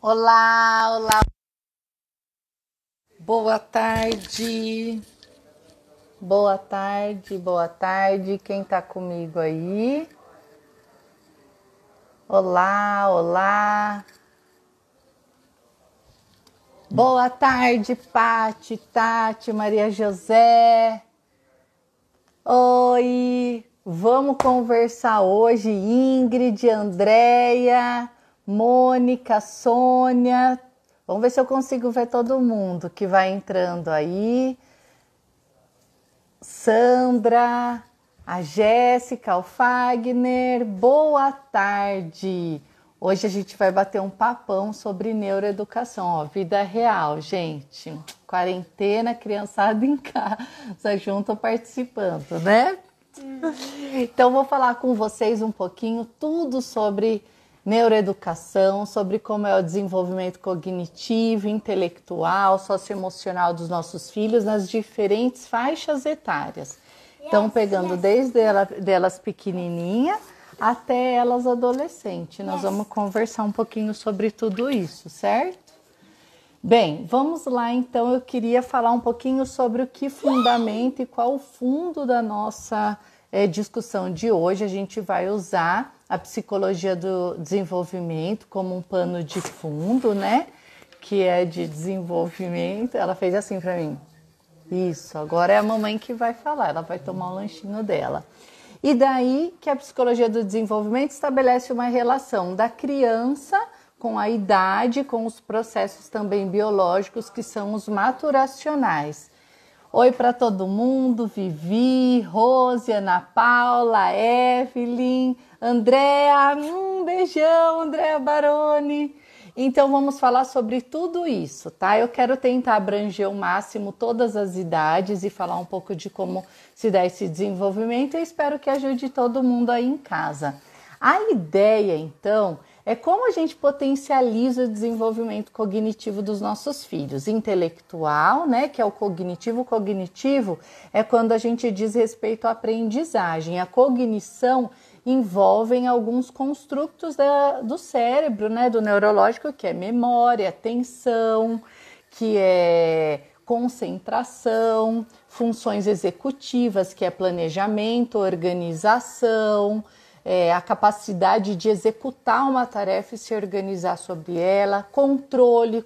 Olá, olá, boa tarde, boa tarde, quem tá comigo aí? Olá, olá, boa tarde, Pati, Tati, Maria José, oi, vamos conversar hoje, Ingrid, Andréia, Mônica, Sônia, vamos ver se eu consigo ver todo mundo que vai entrando aí. Sandra, a Jéssica, o Fagner, boa tarde! Hoje a gente vai bater um papão sobre neuroeducação, ó, vida real, gente. Quarentena, criançada em casa, junto participando, né? Então vou falar com vocês um pouquinho tudo sobre neuroeducação, sobre como é o desenvolvimento cognitivo, intelectual, socioemocional dos nossos filhos nas diferentes faixas etárias. Então, pegando desde delas pequenininha até elas adolescentes. Nós vamos conversar um pouquinho sobre tudo isso, certo? Bem, vamos lá então. Eu queria falar um pouquinho sobre o que fundamenta e qual o fundo da nossa discussão de hoje. A gente vai usar a psicologia do desenvolvimento como um pano de fundo, né? Que é de desenvolvimento. Ela fez assim para mim. Isso, agora é a mamãe que vai falar, ela vai tomar o lanchinho dela. E daí que a psicologia do desenvolvimento estabelece uma relação da criança com a idade, com os processos também biológicos que são os maturacionais. Oi para todo mundo, Vivi, Rose, Ana Paula, Evelyn, Andréa, beijão, Andréa Baroni. Então vamos falar sobre tudo isso, tá? Eu quero tentar abranger ao máximo todas as idades e falar um pouco de como se dá esse desenvolvimento e espero que ajude todo mundo aí em casa. A ideia, então, é como a gente potencializa o desenvolvimento cognitivo dos nossos filhos. Intelectual, né, que é o cognitivo. O cognitivo é quando a gente diz respeito à aprendizagem. A cognição envolve alguns construtos do cérebro, né, do neurológico, que é memória, atenção, que é concentração, funções executivas, que é planejamento, organização, a capacidade de executar uma tarefa e se organizar sobre ela, controle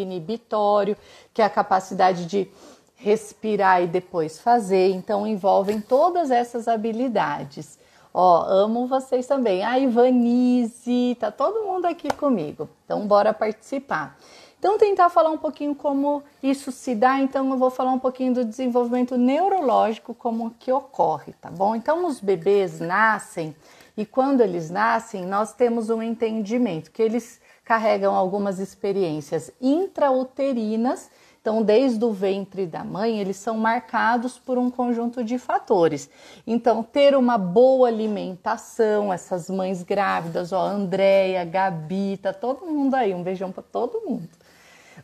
inibitório, que é a capacidade de respirar e depois fazer. Então, envolvem todas essas habilidades. Ó, amo vocês também. A Ivanise, tá todo mundo aqui comigo. Então, bora participar. Então, tentar falar um pouquinho como isso se dá. Então, eu vou falar um pouquinho do desenvolvimento neurológico, como que ocorre, tá bom? Então, os bebês nascem e quando eles nascem, nós temos um entendimento que eles carregam algumas experiências intrauterinas. Então, desde o ventre da mãe, eles são marcados por um conjunto de fatores. Então, ter uma boa alimentação, essas mães grávidas, ó, Andréia, Gabi, tá todo mundo aí, um beijão para todo mundo.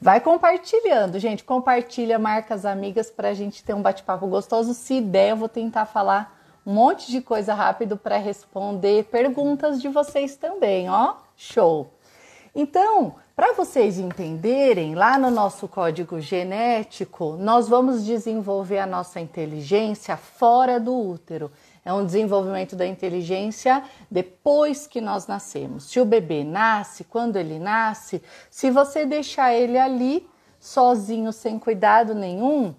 Vai compartilhando, gente, compartilha, marca as amigas para a gente ter um bate-papo gostoso. Se der, eu vou tentar falar um monte de coisa rápido para responder perguntas de vocês também, ó, show! Então, para vocês entenderem, lá no nosso código genético, nós vamos desenvolver a nossa inteligência fora do útero. É um desenvolvimento da inteligência depois que nós nascemos. Se o bebê nasce, quando ele nasce, se você deixar ele ali, sozinho, sem cuidado nenhum,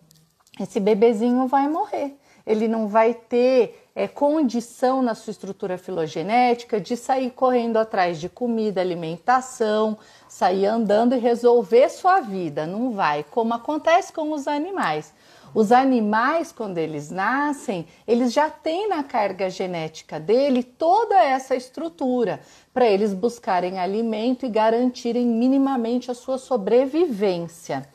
esse bebezinho vai morrer. Ele não vai ter condição na sua estrutura filogenética de sair correndo atrás de comida, alimentação, sair andando e resolver sua vida. Não vai, como acontece com os animais. Os animais, quando eles nascem, eles já têm na carga genética dele toda essa estrutura para eles buscarem alimento e garantirem minimamente a sua sobrevivência.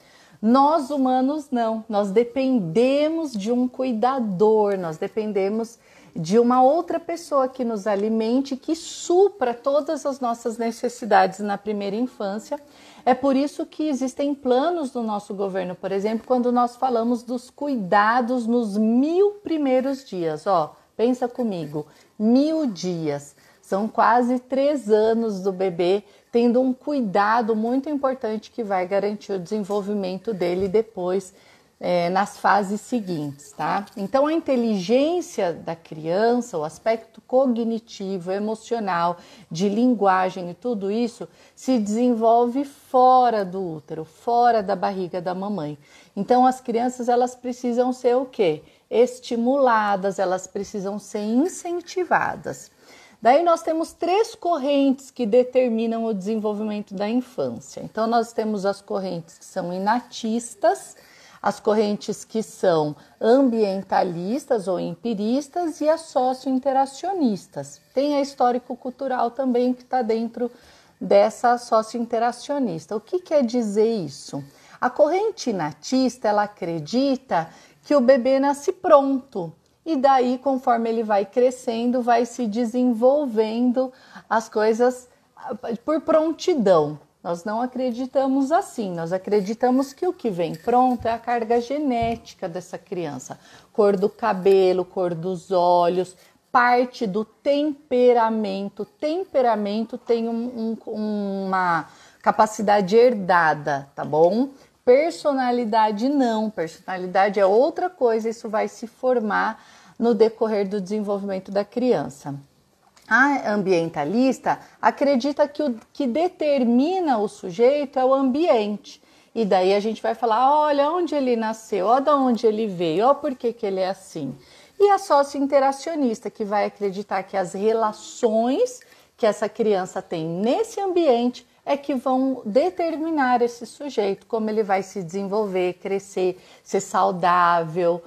Nós humanos não, nós dependemos de um cuidador, nós dependemos de uma outra pessoa que nos alimente, que supra todas as nossas necessidades na primeira infância. É por isso que existem planos do nosso governo, por exemplo, quando nós falamos dos cuidados nos 1000 primeiros dias. Ó, pensa comigo, 1000 dias. São quase 3 anos do bebê, tendo um cuidado muito importante que vai garantir o desenvolvimento dele depois, nas fases seguintes, tá? Então, a inteligência da criança, o aspecto cognitivo, emocional, de linguagem e tudo isso se desenvolve fora do útero, fora da barriga da mamãe. Então, as crianças, elas precisam ser o quê? Estimuladas, elas precisam ser incentivadas. Daí nós temos 3 correntes que determinam o desenvolvimento da infância. Então, nós temos as correntes que são inatistas, as correntes que são ambientalistas ou empiristas e as socio-interacionistas. Tem a histórico-cultural também que está dentro dessa socio-interacionista. O que quer dizer isso? A corrente inatista, ela acredita que o bebê nasce pronto e daí, conforme ele vai crescendo, vai se desenvolvendo as coisas por prontidão. Nós não acreditamos assim, nós acreditamos que o que vem pronto é a carga genética dessa criança. Cor do cabelo, cor dos olhos, parte do temperamento. Temperamento tem uma capacidade herdada, tá bom? Personalidade não, personalidade é outra coisa, isso vai se formar no decorrer do desenvolvimento da criança. A ambientalista acredita que o que determina o sujeito é o ambiente. E daí a gente vai falar, olha onde ele nasceu, olha de onde ele veio, olha por que ele é assim. E a socio-interacionista, que vai acreditar que as relações que essa criança tem nesse ambiente é que vão determinar esse sujeito, como ele vai se desenvolver, crescer, ser saudável,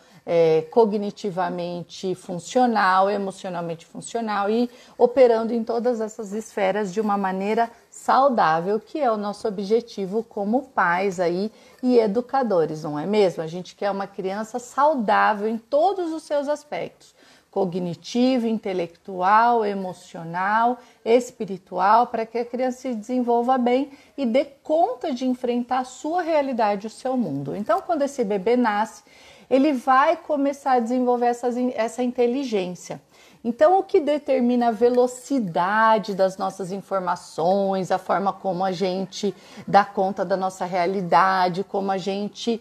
cognitivamente funcional, emocionalmente funcional e operando em todas essas esferas de uma maneira saudável, que é o nosso objetivo como pais aí e educadores, não é mesmo? A gente quer uma criança saudável em todos os seus aspectos, cognitivo, intelectual, emocional, espiritual, para que a criança se desenvolva bem e dê conta de enfrentar a sua realidade, o seu mundo. Então, quando esse bebê nasce, ele vai começar a desenvolver essa inteligência. Então, o que determina a velocidade das nossas informações, a forma como a gente dá conta da nossa realidade, como a gente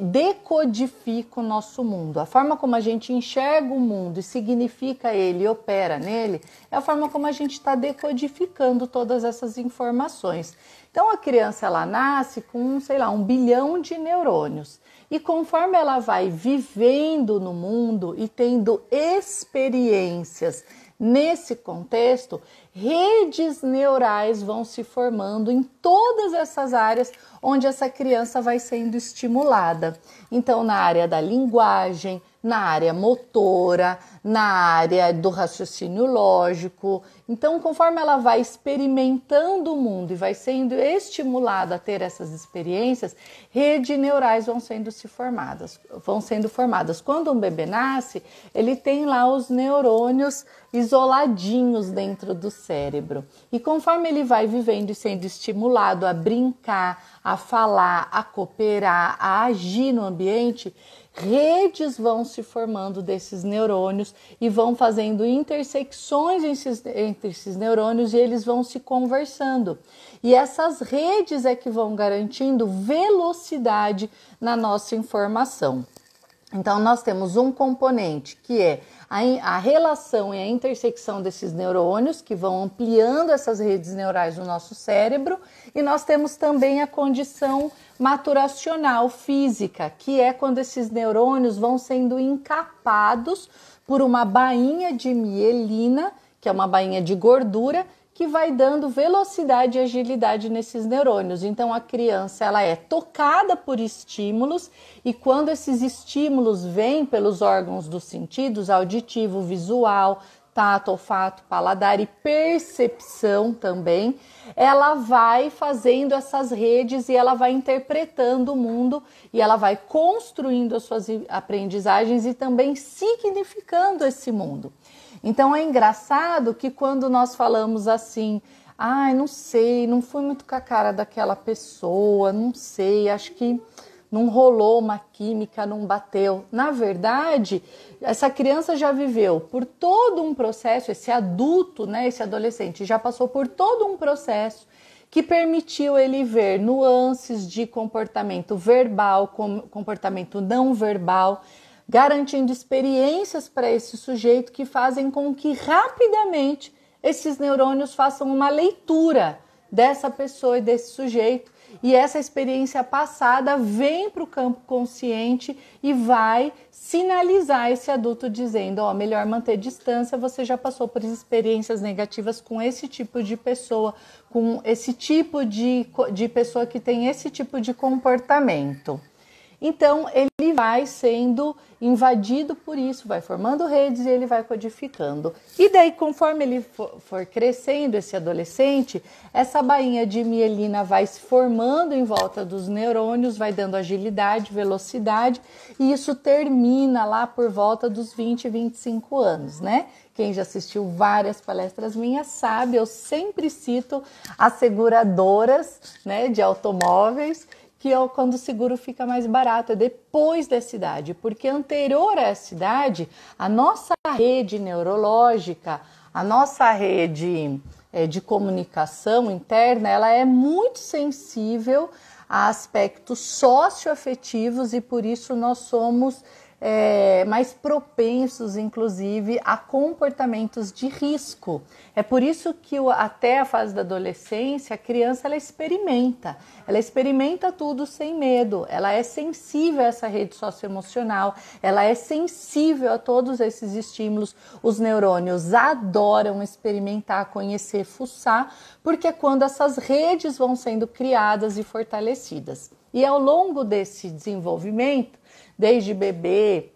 decodifica o nosso mundo, a forma como a gente enxerga o mundo e significa ele e opera nele, é a forma como a gente está decodificando todas essas informações. Então, a criança, ela nasce com, sei lá, 1 bilhão de neurônios. E conforme ela vai vivendo no mundo e tendo experiências nesse contexto, redes neurais vão se formando em todas essas áreas onde essa criança vai sendo estimulada. Então, na área da linguagem, na área motora, na área do raciocínio lógico. Então, conforme ela vai experimentando o mundo e vai sendo estimulada a ter essas experiências, redes neurais vão sendo formadas. Quando um bebê nasce, ele tem lá os neurônios isoladinhos dentro do cérebro. E conforme ele vai vivendo e sendo estimulado a brincar, a falar, a cooperar, a agir no ambiente, redes vão se formando desses neurônios e vão fazendo intersecções entre esses neurônios e eles vão se conversando. E essas redes é que vão garantindo velocidade na nossa informação. Então, nós temos um componente que é a relação e a intersecção desses neurônios que vão ampliando essas redes neurais no nosso cérebro, e nós temos também a condição maturacional física, que é quando esses neurônios vão sendo encapados por uma bainha de mielina, que é uma bainha de gordura, que vai dando velocidade e agilidade nesses neurônios. Então, a criança, ela é tocada por estímulos e quando esses estímulos vêm pelos órgãos dos sentidos, auditivo, visual, tato, olfato, paladar e percepção também, ela vai fazendo essas redes e ela vai interpretando o mundo e ela vai construindo as suas aprendizagens e também significando esse mundo. Então é engraçado que quando nós falamos assim, não sei, não fui muito com a cara daquela pessoa, não sei, acho que não rolou uma química, não bateu. Na verdade, essa criança já viveu por todo um processo, esse adulto, né, esse adolescente, já passou por todo um processo que permitiu ele ver nuances de comportamento verbal, comportamento não verbal, garantindo experiências para esse sujeito que fazem com que rapidamente esses neurônios façam uma leitura dessa pessoa e desse sujeito, e essa experiência passada vem para o campo consciente e vai sinalizar esse adulto dizendo, ó, melhor manter distância, você já passou por experiências negativas com esse tipo de pessoa, com esse tipo de pessoa que tem esse tipo de comportamento. Então, ele vai sendo invadido por isso, vai formando redes e ele vai codificando. E daí, conforme ele for crescendo, esse adolescente, essa bainha de mielina vai se formando em volta dos neurônios, vai dando agilidade, velocidade, e isso termina lá por volta dos 20, 25 anos, né? Quem já assistiu várias palestras minhas sabe, eu sempre cito as seguradoras, né, de automóveis, que é quando o seguro fica mais barato, é depois dessa idade, porque anterior a essa idade, a nossa rede neurológica, a nossa rede de comunicação interna, ela é muito sensível a aspectos socioafetivos e por isso nós somos mais propensos, inclusive, a comportamentos de risco. É por isso que até a fase da adolescência, a criança ela experimenta tudo sem medo, ela é sensível a essa rede socioemocional, ela é sensível a todos esses estímulos. Os neurônios adoram experimentar, conhecer, fuçar, porque é quando essas redes vão sendo criadas e fortalecidas. E ao longo desse desenvolvimento, desde bebê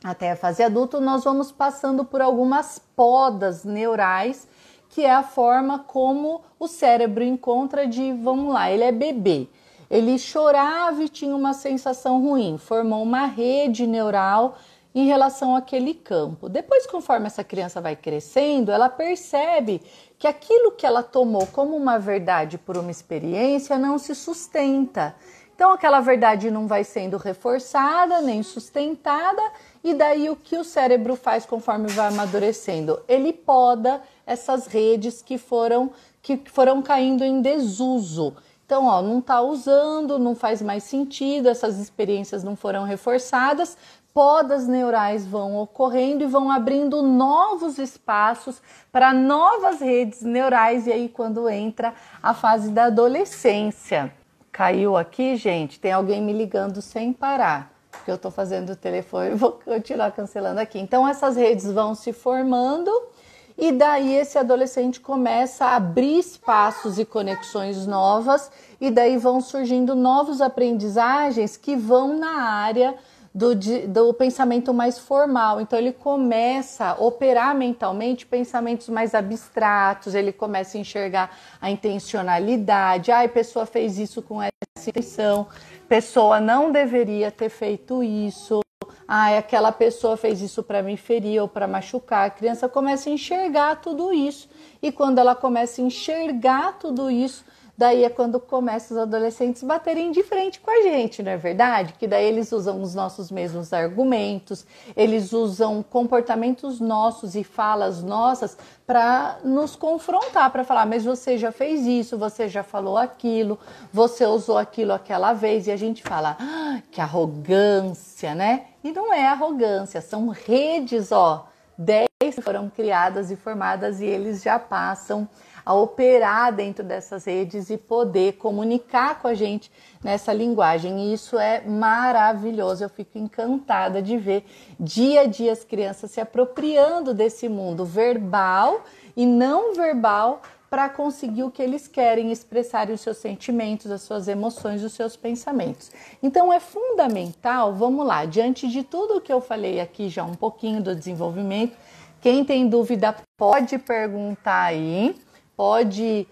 até a fase adulta, nós vamos passando por algumas podas neurais, que é a forma como o cérebro encontra de, vamos lá, ele é bebê, ele chorava e tinha uma sensação ruim, formou uma rede neural em relação àquele campo. Depois, conforme essa criança vai crescendo, ela percebe que aquilo que ela tomou como uma verdade por uma experiência não se sustenta. Então, aquela verdade não vai sendo reforçada, nem sustentada, e daí o que o cérebro faz conforme vai amadurecendo? Ele poda essas redes que foram caindo em desuso. Então, ó, não está usando, não faz mais sentido, essas experiências não foram reforçadas, podas neurais vão ocorrendo e vão abrindo novos espaços para novas redes neurais, e aí quando entra a fase da adolescência. Caiu aqui, gente, tem alguém me ligando sem parar, porque eu estou fazendo o telefone e vou continuar cancelando aqui. Então, essas redes vão se formando e daí esse adolescente começa a abrir espaços e conexões novas e daí vão surgindo novas aprendizagens que vão na área do pensamento mais formal. Então ele começa a operar mentalmente pensamentos mais abstratos, ele começa a enxergar a intencionalidade, a pessoa fez isso com essa intenção, pessoa não deveria ter feito isso, aquela pessoa fez isso para me ferir ou para machucar. A criança começa a enxergar tudo isso, e quando ela começa a enxergar tudo isso, daí é quando começam os adolescentes baterem de frente com a gente, não é verdade? Que daí eles usam os nossos mesmos argumentos, eles usam comportamentos nossos e falas nossas para nos confrontar, para falar, mas você já fez isso, você já falou aquilo, você usou aquilo aquela vez, e a gente fala, que arrogância, né? E não é arrogância, são redes, 10 foram criadas e formadas e eles já passam a operar dentro dessas redes e poder comunicar com a gente nessa linguagem. E isso é maravilhoso, eu fico encantada de ver dia a dia as crianças se apropriando desse mundo verbal e não verbal para conseguir o que eles querem, expressarem os seus sentimentos, as suas emoções, os seus pensamentos. Então é fundamental, vamos lá, diante de tudo que eu falei aqui já um pouquinho do desenvolvimento, quem tem dúvida pode perguntar aí, pode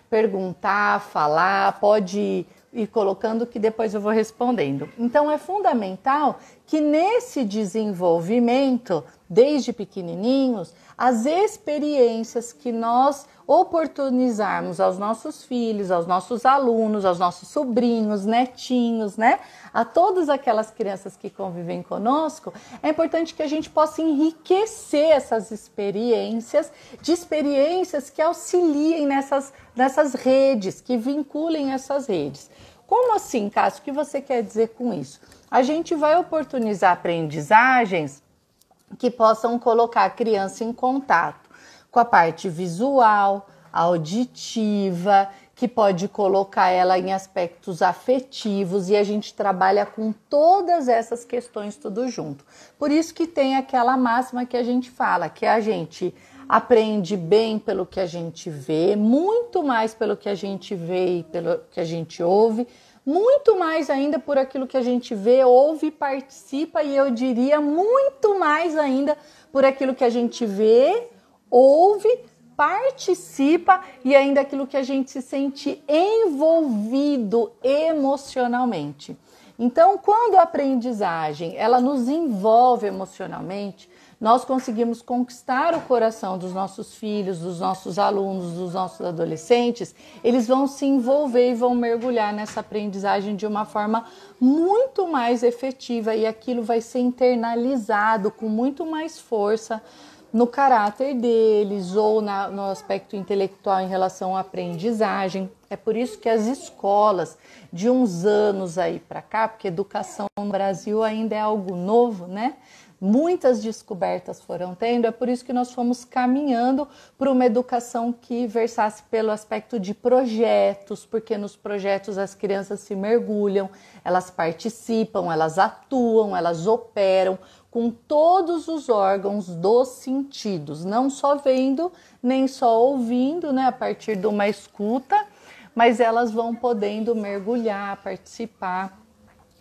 perguntar, falar, pode ir colocando que depois eu vou respondendo. Então é fundamental que nesse desenvolvimento, desde pequenininhos, as experiências que nós oportunizarmos aos nossos filhos, aos nossos alunos, aos nossos sobrinhos, netinhos, né? A todas aquelas crianças que convivem conosco, é importante que a gente possa enriquecer essas experiências, de experiências que auxiliem nessas redes, que vinculem essas redes. Como assim, Cássio? O que você quer dizer com isso? A gente vai oportunizar aprendizagens que possam colocar a criança em contato com a parte visual, auditiva, que pode colocar ela em aspectos afetivos, e a gente trabalha com todas essas questões tudo junto. Por isso que tem aquela máxima que a gente fala, que a gente aprende bem pelo que a gente vê, muito mais pelo que a gente vê e pelo que a gente ouve, muito mais ainda por aquilo que a gente vê, ouve, participa, e eu diria muito mais ainda por aquilo que a gente vê, ouve, participa e ainda aquilo que a gente se sente envolvido emocionalmente. Então, quando a aprendizagem ela nos envolve emocionalmente, nós conseguimos conquistar o coração dos nossos filhos, dos nossos alunos, dos nossos adolescentes. Eles vão se envolver e vão mergulhar nessa aprendizagem de uma forma muito mais efetiva, e aquilo vai ser internalizado com muito mais força no caráter deles ou no aspecto intelectual em relação à aprendizagem. É por isso que as escolas de uns anos aí para cá, porque educação no Brasil ainda é algo novo, né? Muitas descobertas foram tendo, é por isso que nós fomos caminhando para uma educação que versasse pelo aspecto de projetos, porque nos projetos as crianças se mergulham, elas participam, elas atuam, elas operam com todos os órgãos dos sentidos, não só vendo, nem só ouvindo, né, a partir de uma escuta, mas elas vão podendo mergulhar, participar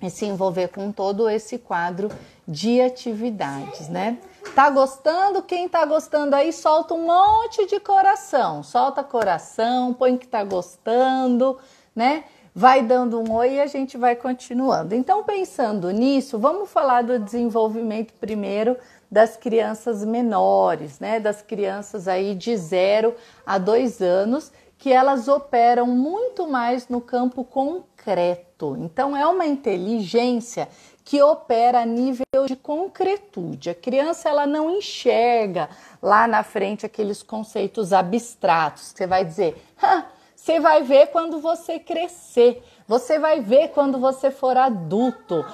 e se envolver com todo esse quadro de atividades, né? Tá gostando? Quem tá gostando aí, solta um monte de coração. Solta coração, põe que tá gostando, né? Vai dando um oi e a gente vai continuando. Então, pensando nisso, vamos falar do desenvolvimento primeiro das crianças menores, né? Das crianças aí de 0 a 2 anos, que elas operam muito mais no campo concreto. Então, é uma inteligência que opera a nível de concretude. A criança ela não enxerga lá na frente aqueles conceitos abstratos. Você vai dizer, você vai ver quando você crescer, você vai ver quando você for adulto.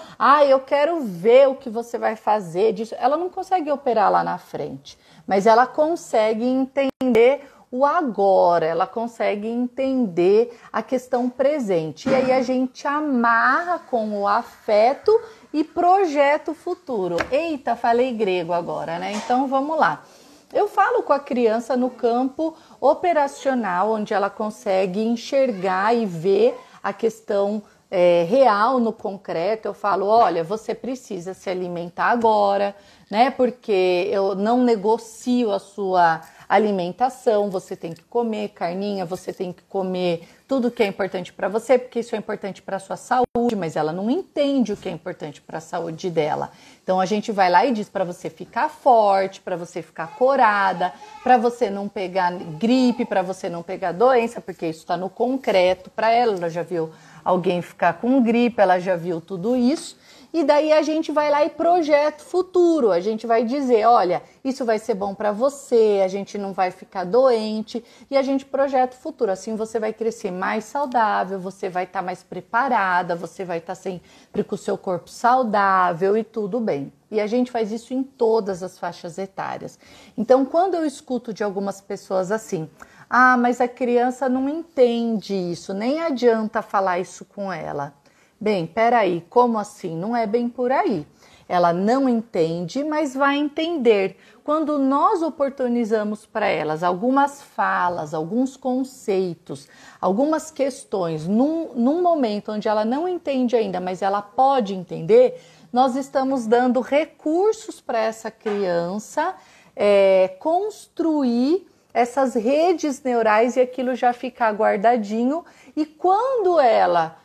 Eu quero ver o que você vai fazer disso. Ela não consegue operar lá na frente, mas ela consegue entender o agora, ela consegue entender a questão presente. E aí a gente amarra com o afeto e projeta o futuro. Eita, falei grego agora, né? Então vamos lá. Eu falo com a criança no campo operacional, onde ela consegue enxergar e ver a questão real no concreto. Eu falo, olha, você precisa se alimentar agora, né? Porque eu não negocio a sua alimentação, você tem que comer carninha, você tem que comer tudo que é importante para você, porque isso é importante para a sua saúde, mas ela não entende o que é importante para a saúde dela. Então a gente vai lá e diz para você ficar forte, para você ficar corada, para você não pegar gripe, para você não pegar doença, porque isso está no concreto para ela. Ela já viu alguém ficar com gripe, ela já viu tudo isso. E daí a gente vai lá e projeta o futuro, a gente vai dizer, olha, isso vai ser bom para você, a gente não vai ficar doente, e a gente projeta o futuro. Assim você vai crescer mais saudável, você vai estar mais preparada, você vai estar sempre com o seu corpo saudável e tudo bem. E a gente faz isso em todas as faixas etárias. Então, quando eu escuto de algumas pessoas assim, mas a criança não entende isso, nem adianta falar isso com ela. Bem, peraí, como assim? Não é bem por aí. Ela não entende, mas vai entender. Quando nós oportunizamos para elas algumas falas, alguns conceitos, algumas questões, num momento onde ela não entende ainda, mas ela pode entender, nós estamos dando recursos para essa criança construir essas redes neurais e aquilo já ficar guardadinho. E quando ela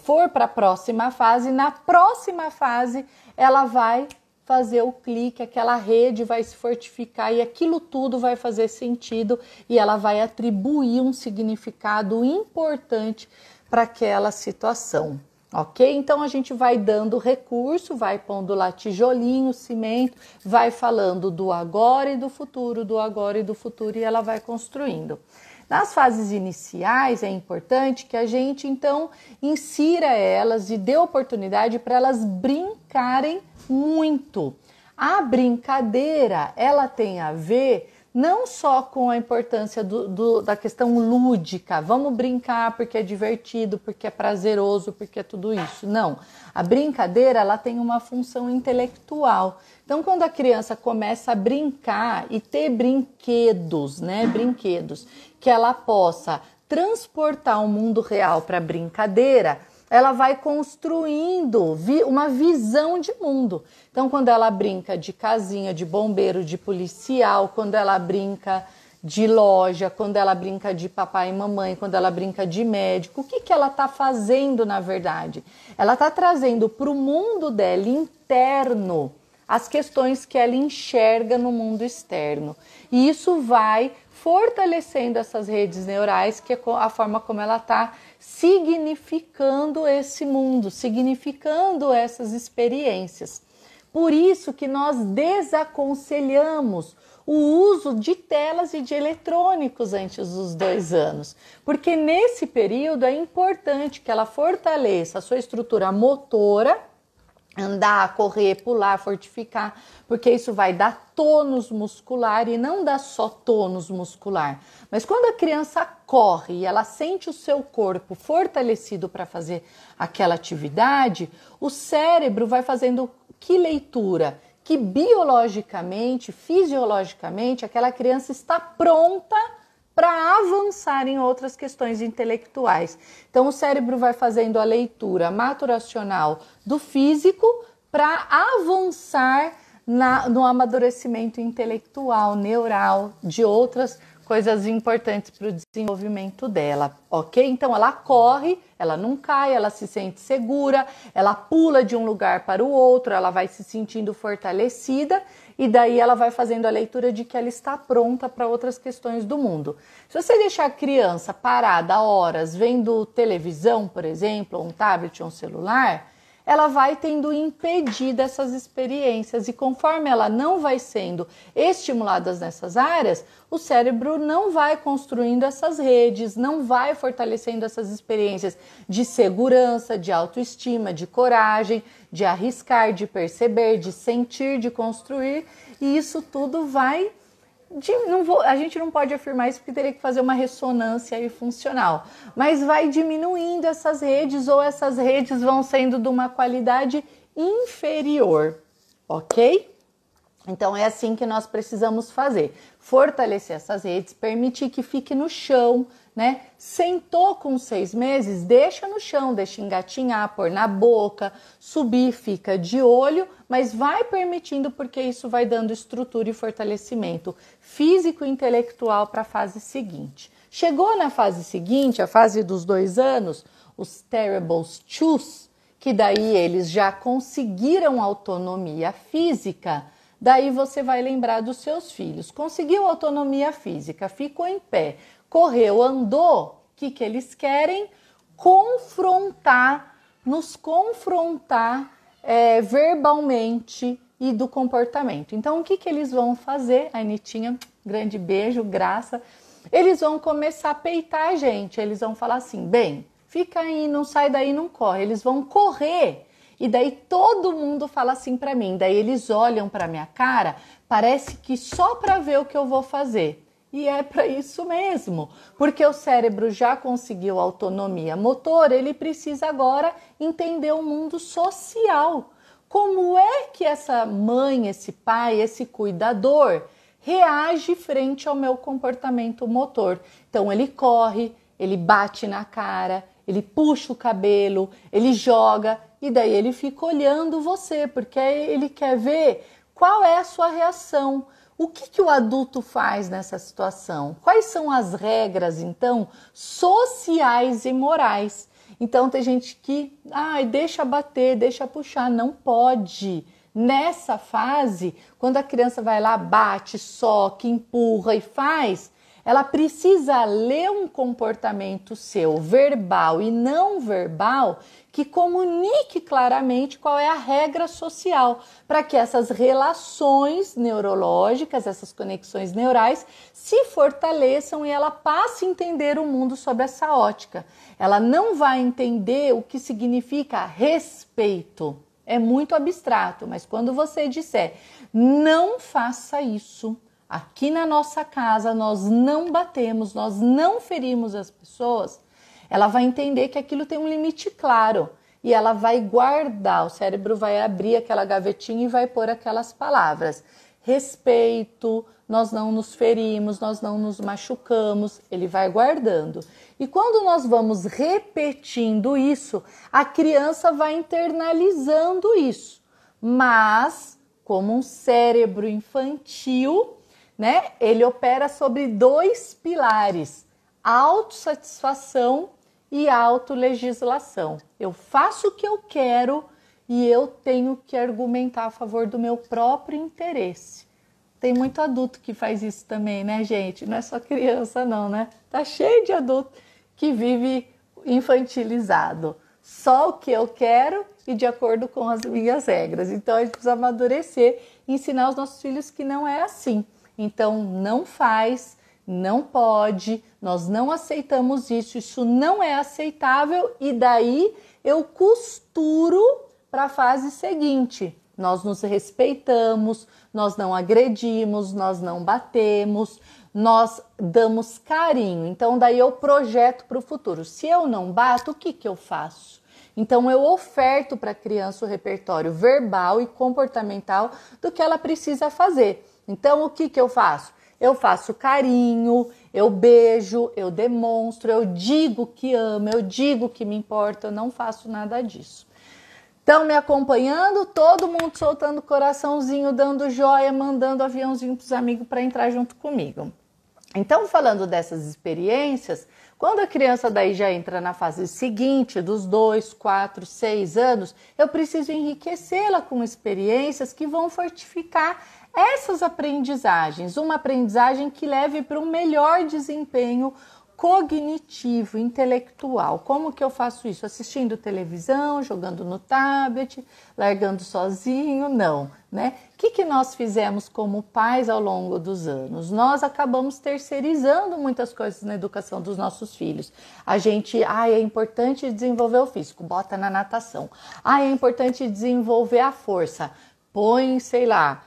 for para a próxima fase, na próxima fase ela vai fazer o clique, aquela rede vai se fortificar e aquilo tudo vai fazer sentido e ela vai atribuir um significado importante para aquela situação, ok? Então a gente vai dando recurso, vai pondo lá tijolinho, cimento, vai falando do agora e do futuro, do agora e do futuro e ela vai construindo. Nas fases iniciais é importante que a gente então insira elas e dê oportunidade para elas brincarem muito. A brincadeira, ela tem a ver não só com a importância da questão lúdica, vamos brincar porque é divertido, porque é prazeroso, porque é tudo isso. Não, a brincadeira ela tem uma função intelectual. Então, quando a criança começa a brincar e ter brinquedos, né, brinquedos, que ela possa transportar o mundo real para a brincadeira, ela vai construindo uma visão de mundo. Então, quando ela brinca de casinha, de bombeiro, de policial, quando ela brinca de loja, quando ela brinca de papai e mamãe, quando ela brinca de médico, o que ela está fazendo na verdade? Ela está trazendo para o mundo dela interno as questões que ela enxerga no mundo externo. E isso vai fortalecendo essas redes neurais, que é a forma como ela está significando esse mundo, significando essas experiências. Por isso que nós desaconselhamos o uso de telas e de eletrônicos antes dos 2 anos, porque nesse período é importante que ela fortaleça a sua estrutura motora, andar, correr, pular, fortificar, porque isso vai dar tônus muscular e não dá só tônus muscular. Mas quando a criança corre e ela sente o seu corpo fortalecido para fazer aquela atividade, o cérebro vai fazendo que leitura? Que biologicamente, fisiologicamente, aquela criança está pronta para avançar em outras questões intelectuais. Então, o cérebro vai fazendo a leitura maturacional do físico para avançar no amadurecimento intelectual, neural, de outras coisas importantes para o desenvolvimento dela, ok? Então, ela corre, ela não cai, ela se sente segura, ela pula de um lugar para o outro, ela vai se sentindo fortalecida e daí ela vai fazendo a leitura de que ela está pronta para outras questões do mundo. Se você deixar a criança parada horas vendo televisão, por exemplo, ou um tablet ou um celular, ela vai tendo impedido essas experiências e conforme ela não vai sendo estimulada nessas áreas, o cérebro não vai construindo essas redes, não vai fortalecendo essas experiências de segurança, de autoestima, de coragem, de arriscar, de perceber, de sentir, de construir e isso tudo vai... a gente não pode afirmar isso porque teria que fazer uma ressonância aí funcional, mas vai diminuindo essas redes ou essas redes vão sendo de uma qualidade inferior, ok? Então é assim que nós precisamos fazer, fortalecer essas redes, permitir que fique no chão, né? Sentou com 6 meses, deixa no chão, deixa engatinhar, pôr na boca, subir, fica de olho, mas vai permitindo porque isso vai dando estrutura e fortalecimento físico e intelectual para a fase seguinte. Chegou na fase seguinte, a fase dos 2 anos, os Terribles Twos, que daí eles já conseguiram autonomia física, daí você vai lembrar dos seus filhos. Conseguiu autonomia física, ficou em pé, correu, andou, o que eles querem? Nos confrontar verbalmente e do comportamento. Então, o que eles vão fazer? A Anitinha, grande beijo, graça. Eles vão começar a peitar a gente. Eles vão falar assim, bem, fica aí, não sai daí, não corre. Eles vão correr. E daí todo mundo fala assim para mim. Daí eles olham para minha cara, parece que só para ver o que eu vou fazer. E é para isso mesmo, porque o cérebro já conseguiu autonomia motora, ele precisa agora entender o mundo social. Como é que essa mãe, esse pai, esse cuidador reage frente ao meu comportamento motor? Então ele corre, ele bate na cara, ele puxa o cabelo, ele joga e daí ele fica olhando você, porque ele quer ver qual é a sua reação. O que o adulto faz nessa situação? Quais são as regras, então, sociais e morais? Então, tem gente que, deixa bater, deixa puxar. Não pode, Nessa fase, quando a criança vai lá, bate, soca, empurra e faz, ela precisa ler um comportamento seu, verbal e não verbal, que comunique claramente qual é a regra social, para que essas relações neurológicas, essas conexões neurais, se fortaleçam e ela passe a entender o mundo sob essa ótica. Ela não vai entender o que significa respeito. É muito abstrato, mas quando você disser, não faça isso, aqui na nossa casa nós não batemos, nós não ferimos as pessoas, ela vai entender que aquilo tem um limite claro e ela vai guardar, o cérebro vai abrir aquela gavetinha e vai pôr aquelas palavras. Respeito, nós não nos ferimos, nós não nos machucamos, ele vai guardando. E quando nós vamos repetindo isso, a criança vai internalizando isso. Mas, como um cérebro infantil, né, ele opera sobre 2 pilares: autossatisfação e autolegislação. Eu faço o que eu quero e eu tenho que argumentar a favor do meu próprio interesse. Tem muito adulto que faz isso também, né, gente? Não é só criança não, né? Tá cheio de adulto que vive infantilizado. Só o que eu quero e de acordo com as minhas regras. Então a gente precisa amadurecer e ensinar os nossos filhos que não é assim. Então não faz, não pode, nós não aceitamos isso não é aceitável e daí eu costuro para a fase seguinte. Nós nos respeitamos, nós não agredimos, nós não batemos, nós damos carinho. Então daí eu projeto para o futuro. Se eu não bato, o que eu faço? Então eu oferto para a criança o repertório verbal e comportamental do que ela precisa fazer. Então o que eu faço? Eu faço carinho, eu beijo, eu demonstro, eu digo que amo, eu digo que me importa, eu não faço nada disso. Estão me acompanhando? Todo mundo soltando coraçãozinho, dando joia, mandando aviãozinho para os amigos para entrar junto comigo. Então, falando dessas experiências, quando a criança daí já entra na fase seguinte, dos 2, 4, 6 anos, eu preciso enriquecê-la com experiências que vão fortificar essas aprendizagens. Uma aprendizagem que leve para um melhor desempenho cognitivo, intelectual. Como que eu faço isso? Assistindo televisão, jogando no tablet, largando sozinho? Não, né? O que nós fizemos como pais ao longo dos anos? Nós acabamos terceirizando muitas coisas na educação dos nossos filhos. A gente, é importante desenvolver o físico, bota na natação. É importante desenvolver a força, põe, sei lá,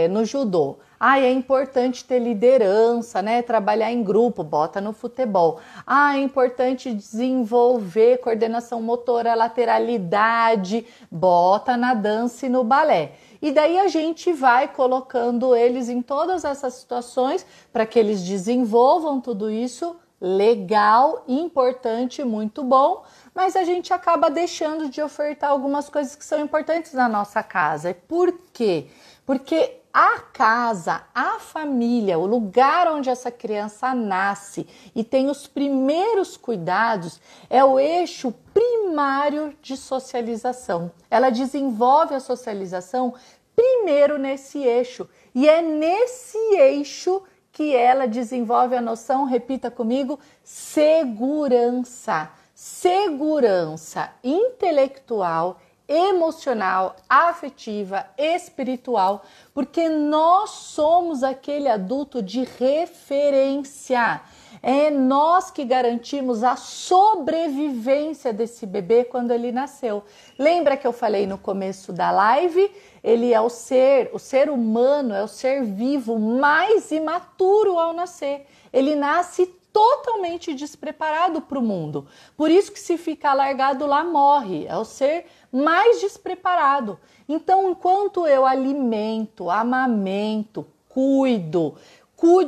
no judô. É importante ter liderança, né? Trabalhar em grupo, bota no futebol. É importante desenvolver coordenação motora, lateralidade, bota na dança e no balé. E daí a gente vai colocando eles em todas essas situações para que eles desenvolvam tudo isso legal, importante, muito bom, mas a gente acaba deixando de ofertar algumas coisas que são importantes na nossa casa. Por quê? Porque a casa, a família, o lugar onde essa criança nasce e tem os primeiros cuidados é o eixo primário de socialização. Ela desenvolve a socialização primeiro nesse eixo e é nesse eixo que ela desenvolve a noção, repita comigo, segurança. Segurança intelectual, emocional, afetiva, espiritual, porque nós somos aquele adulto de referência. É nós que garantimos a sobrevivência desse bebê quando ele nasceu. Lembra que eu falei no começo da live? Ele é o ser humano é o ser vivo mais imaturo ao nascer. Ele nasce totalmente despreparado para o mundo. Por isso que se ficar largado lá, morre. É o ser mais despreparado. Então, enquanto eu alimento, amamento, cuido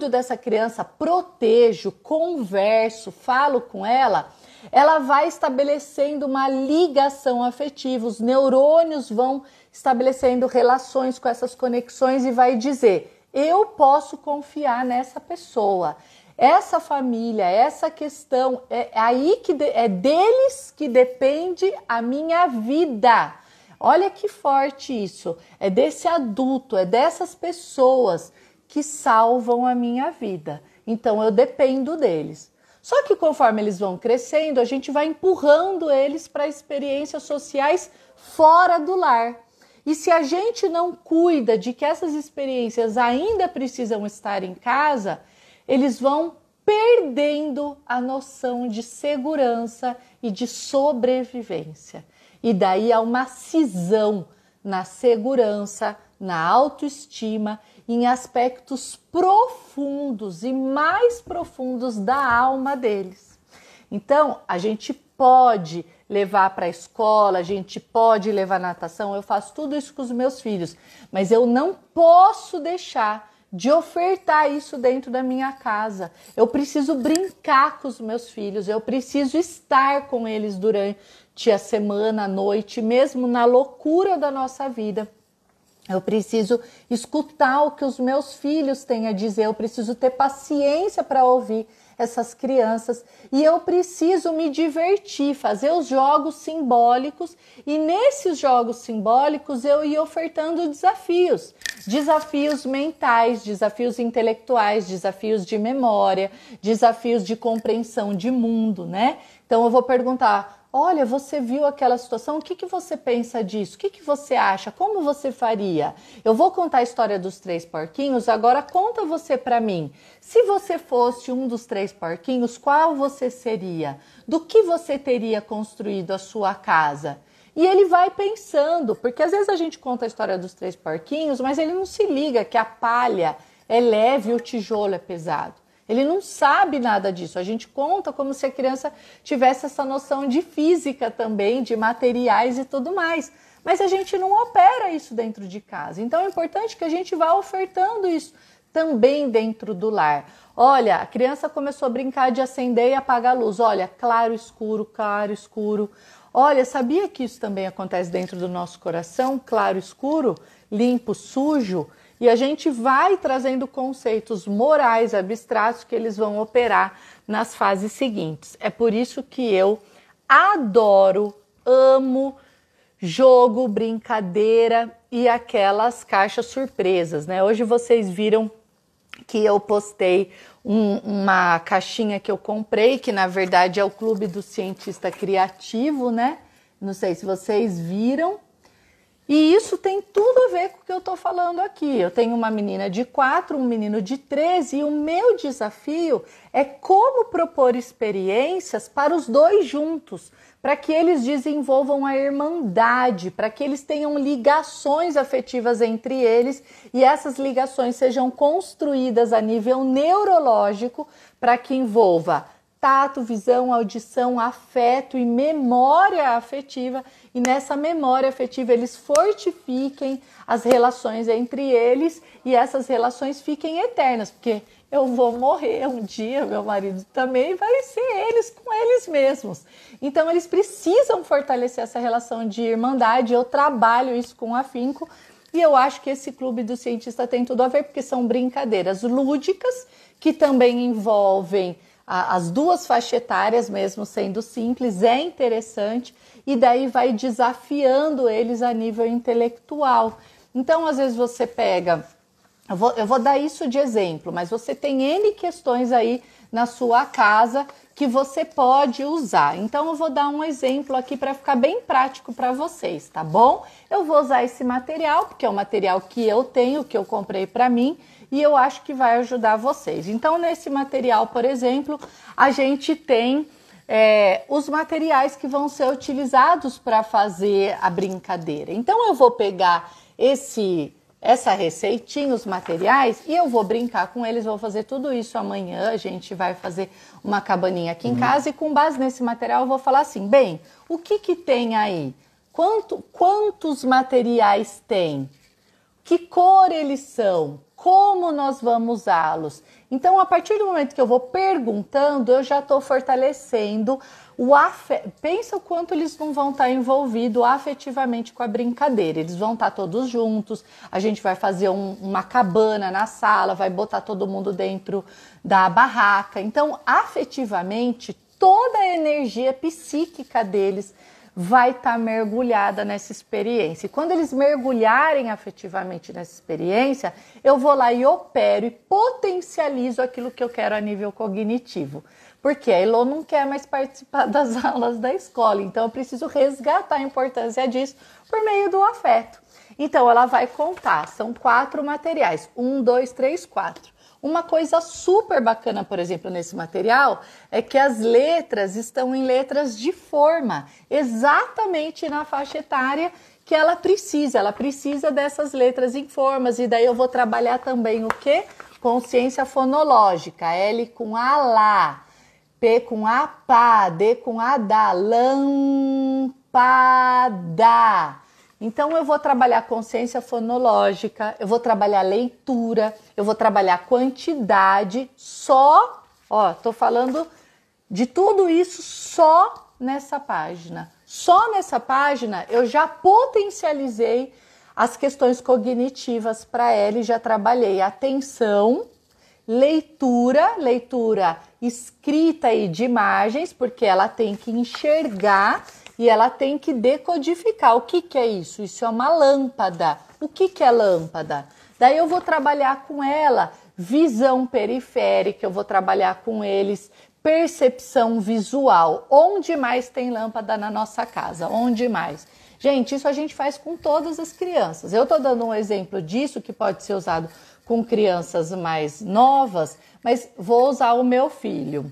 dessa criança, protejo, converso, falo com ela, ela vai estabelecendo uma ligação afetiva. Os neurônios vão estabelecendo relações com essas conexões e vai dizer, eu posso confiar nessa pessoa. Essa família, essa questão, é deles que depende a minha vida. Olha que forte isso. É desse adulto, é dessas pessoas que salvam a minha vida. Então eu dependo deles. Só que conforme eles vão crescendo, a gente vai empurrando eles para experiências sociais fora do lar. E se a gente não cuida de que essas experiências ainda precisam estar em casa, eles vão perdendo a noção de segurança e de sobrevivência. E daí há uma cisão na segurança, na autoestima, em aspectos profundos e mais profundos da alma deles. Então, a gente pode levar para a escola, a gente pode levar natação, eu faço tudo isso com os meus filhos, mas eu não posso deixar de ofertar isso dentro da minha casa. Eu preciso brincar com os meus filhos, eu preciso estar com eles durante a semana, a noite, mesmo na loucura da nossa vida. Eu preciso escutar o que os meus filhos têm a dizer, eu preciso ter paciência para ouvir essas crianças e eu preciso me divertir, fazer os jogos simbólicos e nesses jogos simbólicos eu ir ofertando desafios mentais, desafios intelectuais, desafios de memória, desafios de compreensão de mundo, né? Então eu vou perguntar: olha, você viu aquela situação, o que você pensa disso? O que você acha? Como você faria? Eu vou contar a história dos 3 porquinhos, agora conta você para mim. Se você fosse um dos 3 porquinhos, qual você seria? Do que você teria construído a sua casa? E ele vai pensando, porque às vezes a gente conta a história dos 3 porquinhos, mas ele não se liga que a palha é leve e o tijolo é pesado. Ele não sabe nada disso. A gente conta como se a criança tivesse essa noção de física também, de materiais e tudo mais. Mas a gente não opera isso dentro de casa. Então é importante que a gente vá ofertando isso também dentro do lar. Olha, a criança começou a brincar de acender e apagar a luz. Olha, claro, escuro, claro, escuro. Olha, sabia que isso também acontece dentro do nosso coração? Claro, escuro, limpo, sujo. E a gente vai trazendo conceitos morais abstratos que eles vão operar nas fases seguintes. É por isso que eu adoro, amo jogo, brincadeira e aquelas caixas surpresas, né? Hoje vocês viram que eu postei uma caixinha que eu comprei, que na verdade é o Clube do Cientista Criativo, né? Não sei se vocês viram. E isso tem tudo a ver com o que eu estou falando aqui. Eu tenho uma menina de 4, um menino de 13 e o meu desafio é como propor experiências para os dois juntos, para que eles desenvolvam a irmandade, para que eles tenham ligações afetivas entre eles e essas ligações sejam construídas a nível neurológico para que envolva tato, visão, audição, afeto e memória afetiva, e nessa memória afetiva eles fortifiquem as relações entre eles e essas relações fiquem eternas, porque eu vou morrer um dia, meu marido também, vai ser eles com eles mesmos. Então eles precisam fortalecer essa relação de irmandade, eu trabalho isso com afinco e eu acho que esse Clube do Cientista tem tudo a ver, porque são brincadeiras lúdicas que também envolvem as duas faixas etárias, mesmo sendo simples, é interessante e daí vai desafiando eles a nível intelectual. Então, às vezes você pega, eu vou dar isso de exemplo, mas você tem N questões aí na sua casa que você pode usar. Então, eu vou dar um exemplo aqui para ficar bem prático para vocês, tá bom? Eu vou usar esse material, porque é o material que eu tenho, que eu comprei para mim, e eu acho que vai ajudar vocês. Então, nesse material, por exemplo, a gente tem os materiais que vão ser utilizados para fazer a brincadeira. Então, eu vou pegar essa receitinha, os materiais, e eu vou brincar com eles, vou fazer tudo isso amanhã, a gente vai fazer uma cabaninha aqui em casa e com base nesse material eu vou falar assim, bem, o que tem aí? Quantos materiais tem? Que cor eles são? Como nós vamos usá-los? Então, a partir do momento que eu vou perguntando, eu já estou fortalecendo o afeto. Pensa o quanto eles não vão estar envolvidos afetivamente com a brincadeira. Eles vão estar todos juntos, a gente vai fazer uma cabana na sala, vai botar todo mundo dentro da barraca. Então, afetivamente, toda a energia psíquica deles vai estar mergulhada nessa experiência. E quando eles mergulharem afetivamente nessa experiência, eu vou lá e opero e potencializo aquilo que eu quero a nível cognitivo. Porque a Elô não quer mais participar das aulas da escola, então eu preciso resgatar a importância disso por meio do afeto. Então ela vai contar, são 4 materiais, 1, 2, 3, 4. Uma coisa super bacana, por exemplo, nesse material, é que as letras estão em letras de forma, exatamente na faixa etária que ela precisa dessas letras em formas, e daí eu vou trabalhar também o quê? Consciência fonológica, L com A lá, P com A pá, D com A dá, lâmpada. Então eu vou trabalhar consciência fonológica, eu vou trabalhar leitura, eu vou trabalhar quantidade, só, tô falando de tudo isso só nessa página. Só nessa página eu já potencializei as questões cognitivas para ela e já trabalhei atenção, leitura escrita e de imagens, porque ela tem que enxergar e ela tem que decodificar. O que é isso? Isso é uma lâmpada. O que é lâmpada? Daí eu vou trabalhar com ela visão periférica, eu vou trabalhar com eles percepção visual. Onde mais tem lâmpada na nossa casa? Onde mais? Gente, isso a gente faz com todas as crianças. Eu estou dando um exemplo disso que pode ser usado com crianças mais novas, mas vou usar o meu filho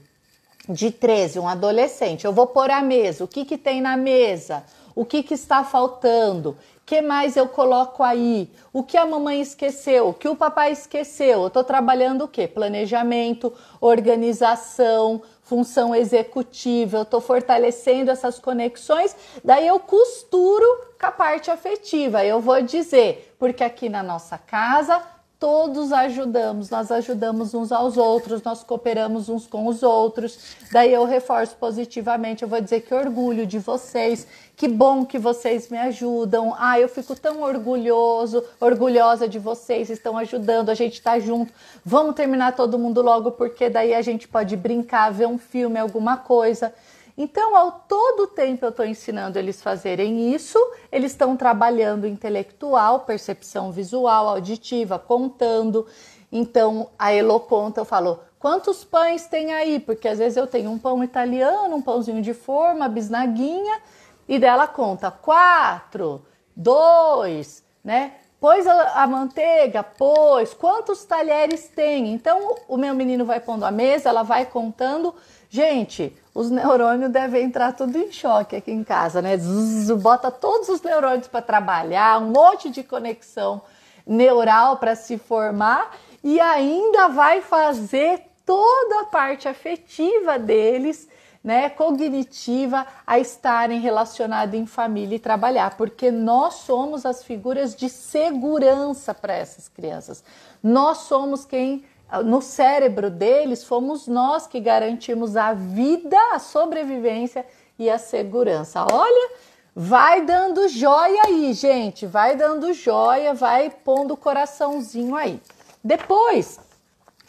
de 13, um adolescente. Eu vou pôr a mesa, o que tem na mesa, o que está faltando, o que mais eu coloco aí, o que a mamãe esqueceu, o que o papai esqueceu. Eu estou trabalhando o quê? Planejamento, organização, função executiva, eu estou fortalecendo essas conexões, daí eu costuro com a parte afetiva. Eu vou dizer, porque aqui na nossa casa todos ajudamos, nós ajudamos uns aos outros, nós cooperamos uns com os outros. Daí eu reforço positivamente, eu vou dizer que orgulho de vocês, que bom que vocês me ajudam. Eu fico tão orgulhosa de vocês, estão ajudando, a gente está junto. Vamos terminar todo mundo logo, porque daí a gente pode brincar, ver um filme, alguma coisa. Então, ao todo tempo eu estou ensinando eles fazerem isso, eles estão trabalhando intelectual, percepção visual, auditiva, contando. Então, a Elô conta, eu falo, quantos pães tem aí? Porque às vezes eu tenho um pão italiano, um pãozinho de forma, bisnaguinha, e dela conta 4, 2, né? Pôs a manteiga, pôs, quantos talheres tem? Então, o meu menino vai pondo a mesa, ela vai contando. Gente, os neurônios devem entrar tudo em choque aqui em casa, né? Bota todos os neurônios para trabalhar, um monte de conexão neural para se formar e ainda vai fazer toda a parte afetiva deles, né, cognitiva, a estarem relacionados em família e trabalhar, porque nós somos as figuras de segurança para essas crianças. Nós somos quem, no cérebro deles, fomos nós que garantimos a vida, a sobrevivência e a segurança. Olha, vai dando joia aí, gente, vai dando joia, vai pondo o coraçãozinho aí. Depois,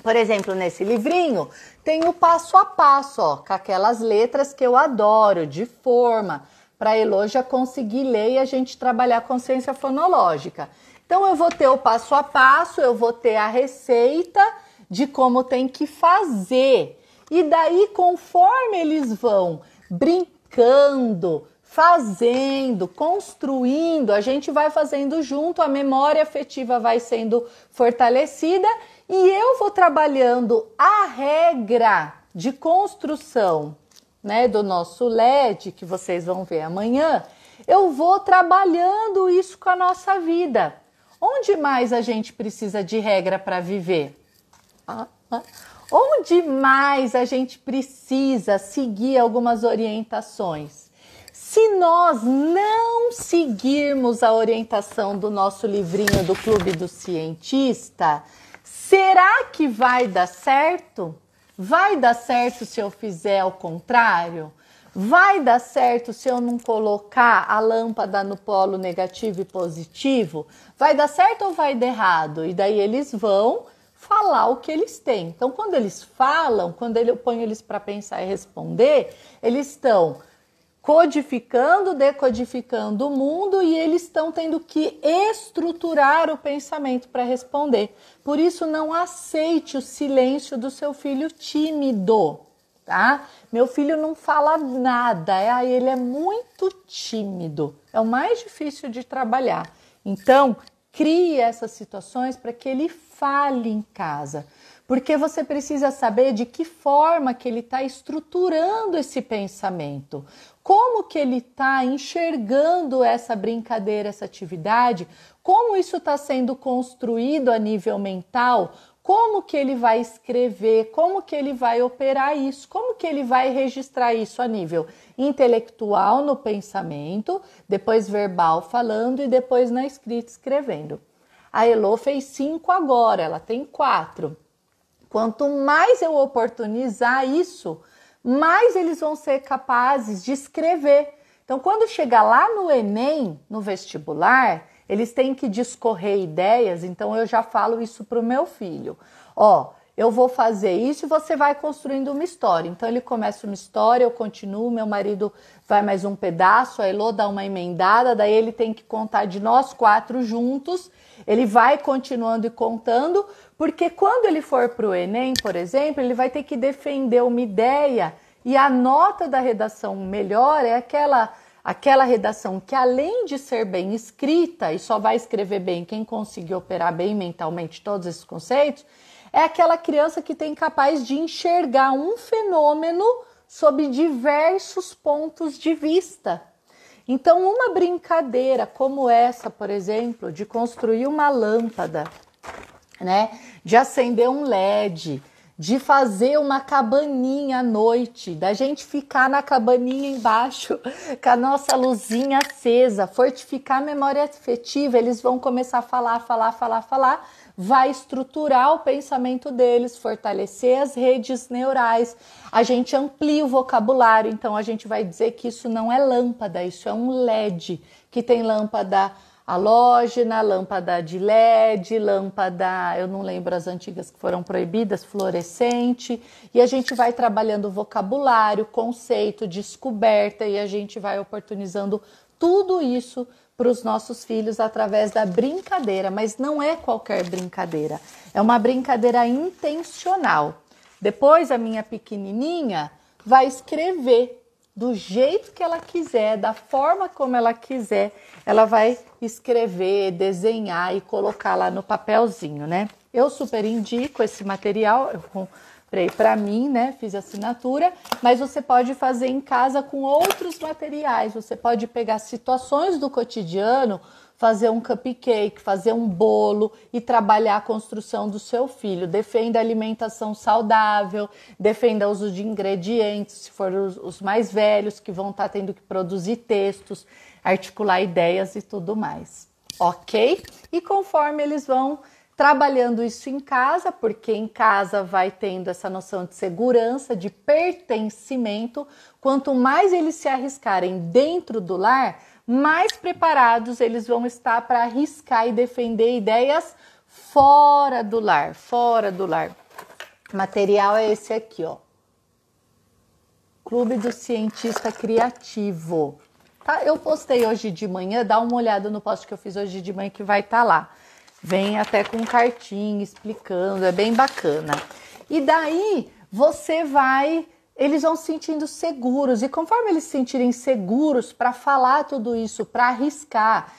por exemplo, nesse livrinho, tem o passo a passo, ó, com aquelas letras que eu adoro, de forma, para a Elô já conseguir ler e a gente trabalhar a consciência fonológica. Então, eu vou ter o passo a passo, eu vou ter a receita de como tem que fazer. E daí, conforme eles vão brincando, fazendo, construindo, a gente vai fazendo junto, a memória afetiva vai sendo fortalecida e eu vou trabalhando a regra de construção, né, do nosso LED, que vocês vão ver amanhã. Eu vou trabalhando isso com a nossa vida. Onde mais a gente precisa de regra para viver? Onde mais a gente precisa seguir algumas orientações? Se nós não seguirmos a orientação do nosso livrinho do Clube do Cientista, será que vai dar certo? Vai dar certo se eu fizer ao contrário? Vai dar certo se eu não colocar a lâmpada no polo negativo e positivo? Vai dar certo ou vai dar errado? E daí eles vão falar o que eles têm. Então, quando eles falam, quando eu ponho eles para pensar e responder, eles estão codificando, decodificando o mundo e eles estão tendo que estruturar o pensamento para responder. Por isso, não aceite o silêncio do seu filho tímido, tá? Meu filho não fala nada, ele é muito tímido, é o mais difícil de trabalhar. Então, crie essas situações para que ele fale em casa. Porque você precisa saber de que forma que ele está estruturando esse pensamento. Como que ele está enxergando essa brincadeira, essa atividade. Como isso está sendo construído a nível mental. Como que ele vai escrever, como que ele vai operar isso. Como que ele vai registrar isso a nível intelectual no pensamento. Depois verbal falando e depois na escrita escrevendo. A Elô fez 5 agora, ela tem 4. Quanto mais eu oportunizar isso, mais eles vão ser capazes de escrever. Então, quando chegar lá no Enem, no vestibular, eles têm que discorrer ideias. Então, eu já falo isso para o meu filho. Eu vou fazer isso e você vai construindo uma história. Então, ele começa uma história, eu continuo, meu marido vai mais um pedaço, a Elô dá uma emendada, daí ele tem que contar de nós 4 juntos. Ele vai continuando e contando, porque quando ele for para o Enem, por exemplo, ele vai ter que defender uma ideia e a nota da redação melhor é aquela redação que, além de ser bem escrita, e só vai escrever bem quem conseguir operar bem mentalmente todos esses conceitos, é aquela criança que tem capaz de enxergar um fenômeno sob diversos pontos de vista. Então, uma brincadeira como essa, por exemplo, de construir uma lâmpada, né? De acender um LED, de fazer uma cabaninha à noite, da gente ficar na cabaninha embaixo com a nossa luzinha acesa, fortificar a memória afetiva, eles vão começar a falar, vai estruturar o pensamento deles, fortalecer as redes neurais, a gente amplia o vocabulário, então a gente vai dizer que isso não é lâmpada, isso é um LED, que tem lâmpada halógena, lâmpada de LED, lâmpada, eu não lembro as antigas que foram proibidas, fluorescente, e a gente vai trabalhando vocabulário, conceito, descoberta, e a gente vai oportunizando tudo isso para os nossos filhos através da brincadeira, mas não é qualquer brincadeira, é uma brincadeira intencional. Depois a minha pequenininha vai escrever do jeito que ela quiser, da forma como ela quiser, ela vai escrever, desenhar e colocar lá no papelzinho, né? Eu super indico esse material, eu comprei para mim, né? Fiz assinatura, mas você pode fazer em casa com outros materiais, você pode pegar situações do cotidiano, fazer um cupcake, fazer um bolo e trabalhar a construção do seu filho. Defenda a alimentação saudável, defenda o uso de ingredientes, se for os mais velhos que vão estar tendo que produzir textos, articular ideias e tudo mais, ok? E conforme eles vão trabalhando isso em casa, porque em casa vai tendo essa noção de segurança, de pertencimento, quanto mais eles se arriscarem dentro do lar, mais preparados eles vão estar para arriscar e defender ideias fora do lar, O material é esse aqui, ó. Clube do Cientista Criativo. Tá? Eu postei hoje de manhã, dá uma olhada no post que eu fiz hoje de manhã que vai estar lá. Vem até com cartinha explicando, é bem bacana. E daí eles vão se sentindo seguros, e conforme eles se sentirem seguros para falar tudo isso, para arriscar,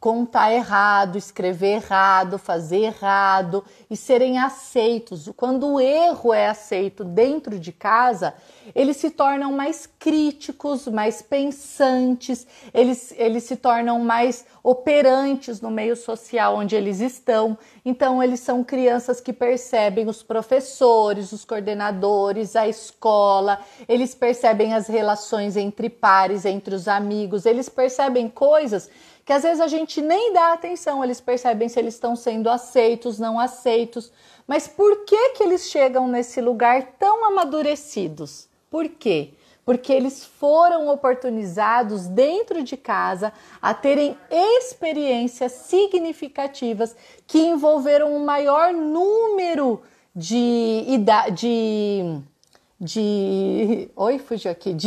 contar errado, escrever errado, fazer errado e serem aceitos. Quando o erro é aceito dentro de casa, eles se tornam mais críticos, mais pensantes, eles se tornam mais operantes no meio social onde eles estão. Então, eles são crianças que percebem os professores, os coordenadores, a escola, eles percebem as relações entre pares, entre os amigos, eles percebem coisas que às vezes a gente nem dá atenção, eles percebem se eles estão sendo aceitos, não aceitos. Mas por que eles chegam nesse lugar tão amadurecidos? Por quê? Porque eles foram oportunizados dentro de casa a terem experiências significativas que envolveram um maior número de de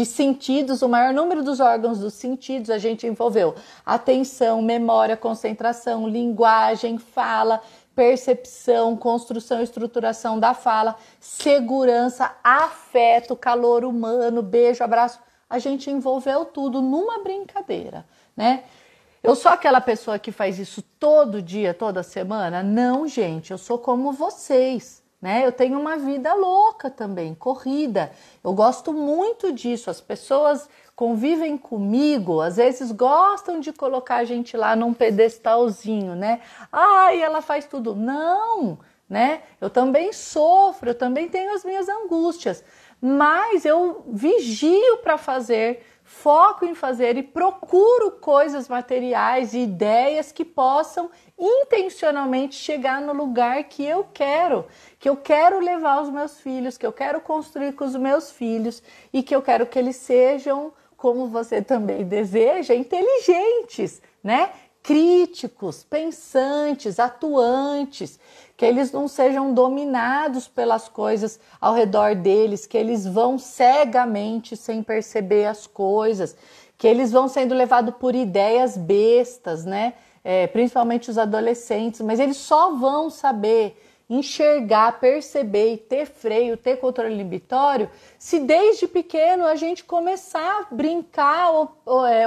sentidos, o maior número dos órgãos dos sentidos a gente envolveu atenção, memória, concentração, linguagem, fala, percepção, construção e estruturação da fala, segurança, afeto, calor humano, beijo, abraço. A gente envolveu tudo numa brincadeira, né? Eu sou aquela pessoa que faz isso todo dia, toda semana? Não, gente, eu sou como vocês, né? Eu tenho uma vida louca também, corrida. Eu gosto muito disso. As pessoas convivem comigo, às vezes gostam de colocar a gente lá num pedestalzinho, né? Ai, ela faz tudo. Não, né? Eu também sofro, eu também tenho as minhas angústias, mas eu vigio para fazer, foco em fazer e procuro coisas materiais e ideias que possam intencionalmente chegar no lugar que eu quero levar aos meus filhos, que eu quero construir com os meus filhos e que eu quero que eles sejam, como você também deseja, inteligentes, né? Críticos, pensantes, atuantes, que eles não sejam dominados pelas coisas ao redor deles, que eles vão cegamente sem perceber as coisas, que eles vão sendo levados por ideias bestas, né? Principalmente os adolescentes, mas eles só vão saber enxergar, perceber e ter freio, ter controle inibitório, se desde pequeno a gente começar a brincar,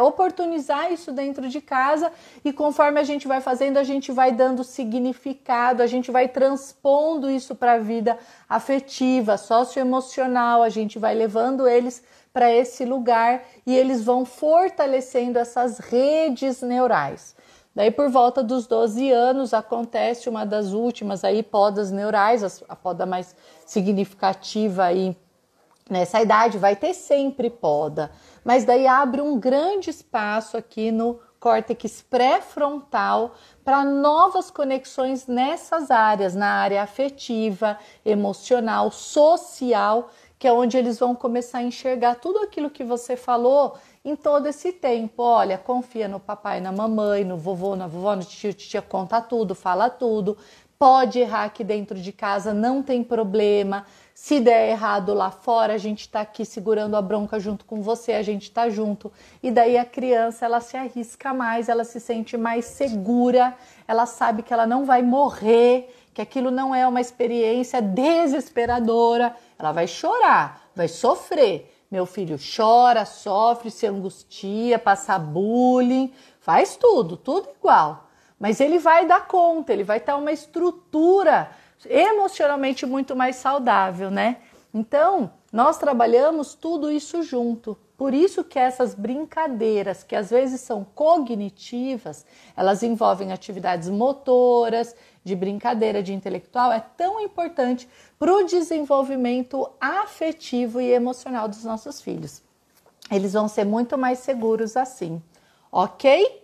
oportunizar isso dentro de casa, e conforme a gente vai fazendo, a gente vai dando significado, a gente vai transpondo isso para a vida afetiva, socioemocional, a gente vai levando eles para esse lugar e eles vão fortalecendo essas redes neurais. Daí, por volta dos 12 anos, acontece uma das últimas aí podas neurais, a poda mais significativa aí nessa idade. Vai ter sempre poda, mas daí abre um grande espaço aqui no córtex pré-frontal para novas conexões nessas áreas, na área afetiva, emocional, social, que é onde eles vão começar a enxergar tudo aquilo que você falou em todo esse tempo. Olha, confia no papai, na mamãe, no vovô, na vovó, no tio, titia, conta tudo, fala tudo. Pode errar aqui dentro de casa, não tem problema. Se der errado lá fora, a gente tá aqui segurando a bronca junto com você, a gente tá junto. E daí a criança, ela se arrisca mais, ela se sente mais segura, ela sabe que ela não vai morrer, que aquilo não é uma experiência desesperadora. Ela vai chorar, vai sofrer. Meu filho chora, sofre, se angustia, passa bullying, faz tudo igual. Mas ele vai dar conta, ele vai ter uma estrutura emocionalmente muito mais saudável, né? Então, nós trabalhamos tudo isso junto. Por isso que essas brincadeiras, que às vezes são cognitivas, elas envolvem atividades motoras, de brincadeira, de intelectual, é tão importante para o desenvolvimento afetivo e emocional dos nossos filhos. Eles vão ser muito mais seguros assim, ok?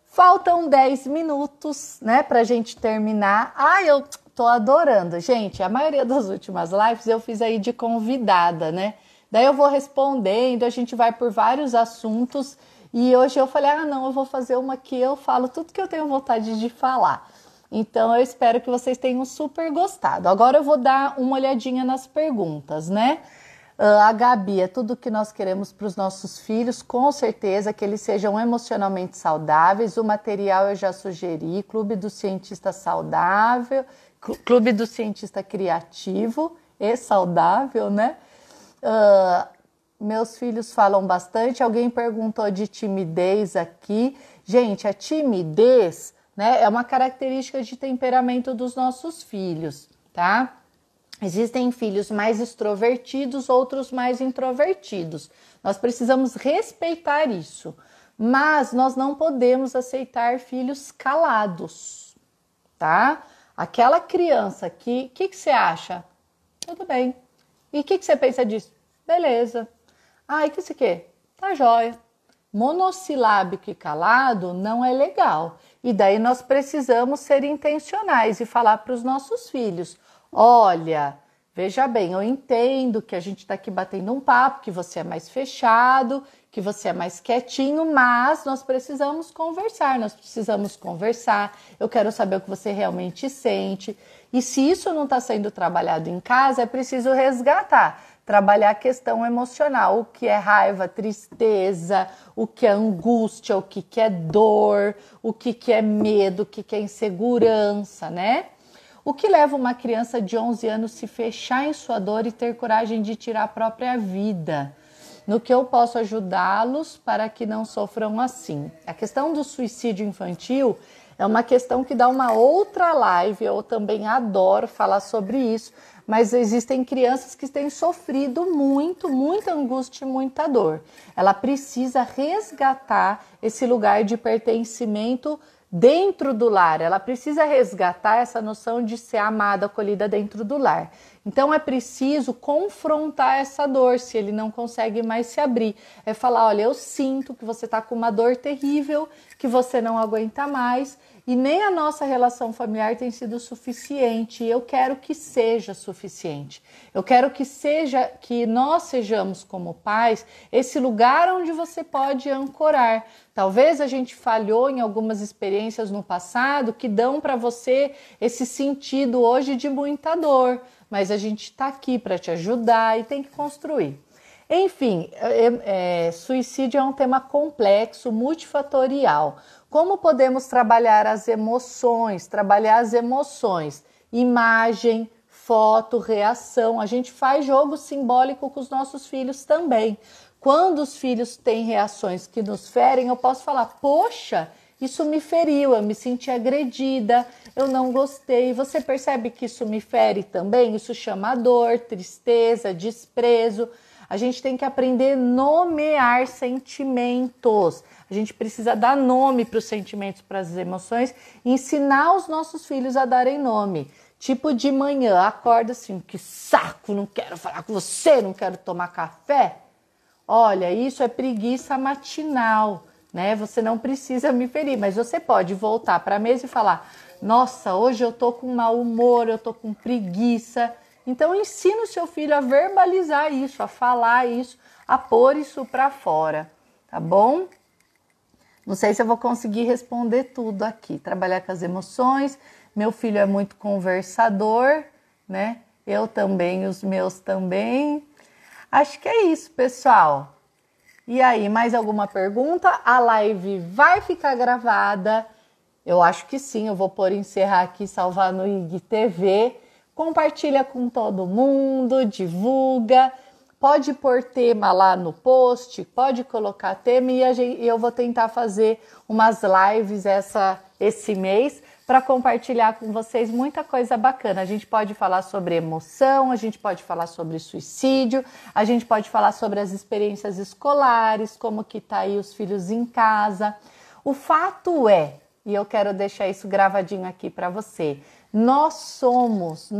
Faltam 10 minutos, né, pra gente terminar. Eu tô adorando. Gente, a maioria das últimas lives eu fiz aí de convidada, né? Daí eu vou respondendo, a gente vai por vários assuntos. E hoje eu falei, não, eu vou fazer uma que eu falo tudo que eu tenho vontade de falar. Então eu espero que vocês tenham super gostado. Agora eu vou dar uma olhadinha nas perguntas, né? A Gabi, é tudo que nós queremos para os nossos filhos, com certeza, que eles sejam emocionalmente saudáveis. O material eu já sugeri, Clube do Cientista Saudável, Clube do Cientista Criativo e Saudável, né? Meus filhos falam bastante. Alguém perguntou de timidez aqui. Gente, a timidez, né, é uma característica de temperamento dos nossos filhos, tá? Existem filhos mais extrovertidos, outros mais introvertidos. Nós precisamos respeitar isso, mas nós não podemos aceitar filhos calados, tá? Aquela criança que você acha? Tudo bem. E o que você pensa disso? Beleza. E que você quer? Tá jóia. Monossilábico e calado não é legal. E daí nós precisamos ser intencionais e falar para os nossos filhos: olha, veja bem, eu entendo que a gente está aqui batendo um papo, que você é mais fechado, que você é mais quietinho, mas nós precisamos conversar, eu quero saber o que você realmente sente. E se isso não está sendo trabalhado em casa, é preciso resgatar. trabalhar a questão emocional, o que é raiva, tristeza, o que é angústia, o que é dor, o que é medo, o que é insegurança, né? O que leva uma criança de 11 anos a se fechar em sua dor e ter coragem de tirar a própria vida? No que eu posso ajudá-los para que não sofram assim? A questão do suicídio infantil é uma questão que dá uma outra live, eu também adoro falar sobre isso, mas existem crianças que têm sofrido muita angústia e muita dor. Ela precisa resgatar esse lugar de pertencimento dentro do lar, ela precisa resgatar essa noção de ser amada, acolhida dentro do lar. Então é preciso confrontar essa dor, se ele não consegue mais se abrir. É falar, olha, eu sinto que você está com uma dor terrível, que você não aguenta mais, e nem a nossa relação familiar tem sido suficiente, e eu quero que seja suficiente. Eu quero que nós sejamos como pais, esse lugar onde você pode ancorar. Talvez a gente falhou em algumas experiências no passado que dão para você esse sentido hoje de muita dor, mas a gente está aqui para te ajudar e tem que construir. Enfim, suicídio é um tema complexo, multifatorial. Como podemos trabalhar as emoções? Imagem, foto, reação. A gente faz jogo simbólico com os nossos filhos também. Quando os filhos têm reações que nos ferem, eu posso falar, poxa, isso me feriu, eu me senti agredida, eu não gostei. Você percebe que isso me fere também? Isso chama dor, tristeza, desprezo. A gente tem que aprender a nomear sentimentos. A gente precisa dar nome para os sentimentos, para as emoções, e ensinar os nossos filhos a darem nome. Tipo de manhã, acorda assim, que saco, não quero falar com você, não quero tomar café. Olha, isso é preguiça matinal, né? Você não precisa me ferir, mas você pode voltar para a mesa e falar, nossa, hoje eu tô com mau humor, eu tô com preguiça. Então ensina o seu filho a verbalizar isso, a falar isso, a pôr isso para fora, tá bom? Não sei se eu vou conseguir responder tudo aqui. Trabalhar com as emoções, meu filho é muito conversador, né? Eu também, os meus também. Acho que é isso, pessoal. E aí, mais alguma pergunta? A live vai ficar gravada? Eu acho que sim, eu vou pôr encerrar aqui, salvar no IGTV. Compartilha com todo mundo, divulga. Pode pôr tema lá no post, pode colocar tema e eu vou tentar fazer umas lives esse mês para compartilhar com vocês muita coisa bacana. A gente pode falar sobre emoção, a gente pode falar sobre suicídio, a gente pode falar sobre as experiências escolares, como que tá aí os filhos em casa. O fato é, e eu quero deixar isso gravadinho aqui para você, nós somos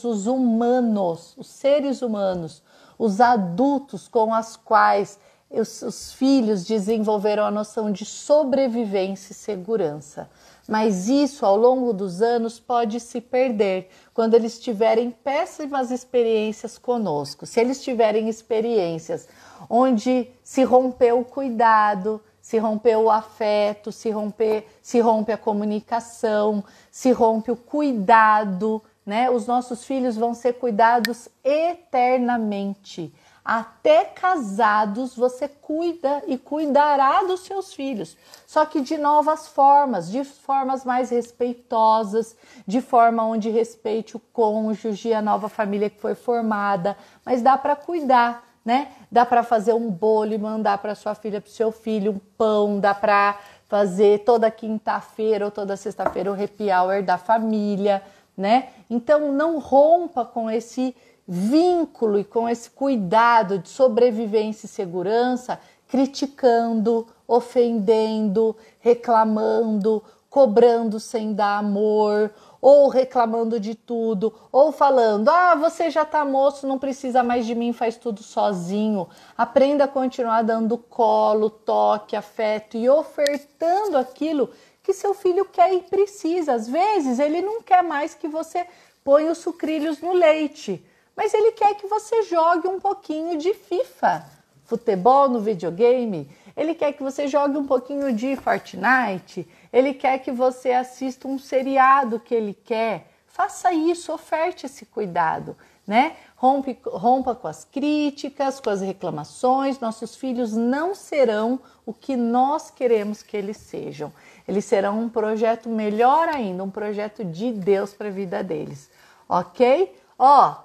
os humanos, os seres humanos, os adultos com os quais os filhos desenvolveram a noção de sobrevivência e segurança. Mas isso, ao longo dos anos, pode se perder quando eles tiverem péssimas experiências conosco. Se eles tiverem experiências onde se rompeu o cuidado, se rompeu o afeto, se rompe a comunicação, se rompe o cuidado, né? Os nossos filhos vão ser cuidados eternamente. Até casados você cuida e cuidará dos seus filhos, só que de novas formas, de formas mais respeitosas, de forma onde respeite o cônjuge e a nova família que foi formada, mas dá para cuidar, né? Dá para fazer um bolo e mandar para sua filha, para o seu filho, um pão, dá para fazer toda quinta-feira ou toda sexta-feira o happy hour da família, né? Então não rompa com esse vínculo e com esse cuidado de sobrevivência e segurança, criticando, ofendendo, reclamando, cobrando sem dar amor, ou reclamando de tudo, ou falando, você já tá moço, não precisa mais de mim, faz tudo sozinho. Aprenda a continuar dando colo, toque, afeto e ofertando aquilo que seu filho quer e precisa. Às vezes ele não quer mais que você ponha os sucrilhos no leite, mas ele quer que você jogue um pouquinho de FIFA, futebol no videogame. Ele quer que você jogue um pouquinho de Fortnite. Ele quer que você assista um seriado que ele quer. Faça isso, oferte esse cuidado, né? Rompa com as críticas, com as reclamações. Nossos filhos não serão o que nós queremos que eles sejam. Eles serão um projeto melhor ainda, um projeto de Deus para a vida deles, ok? Ó,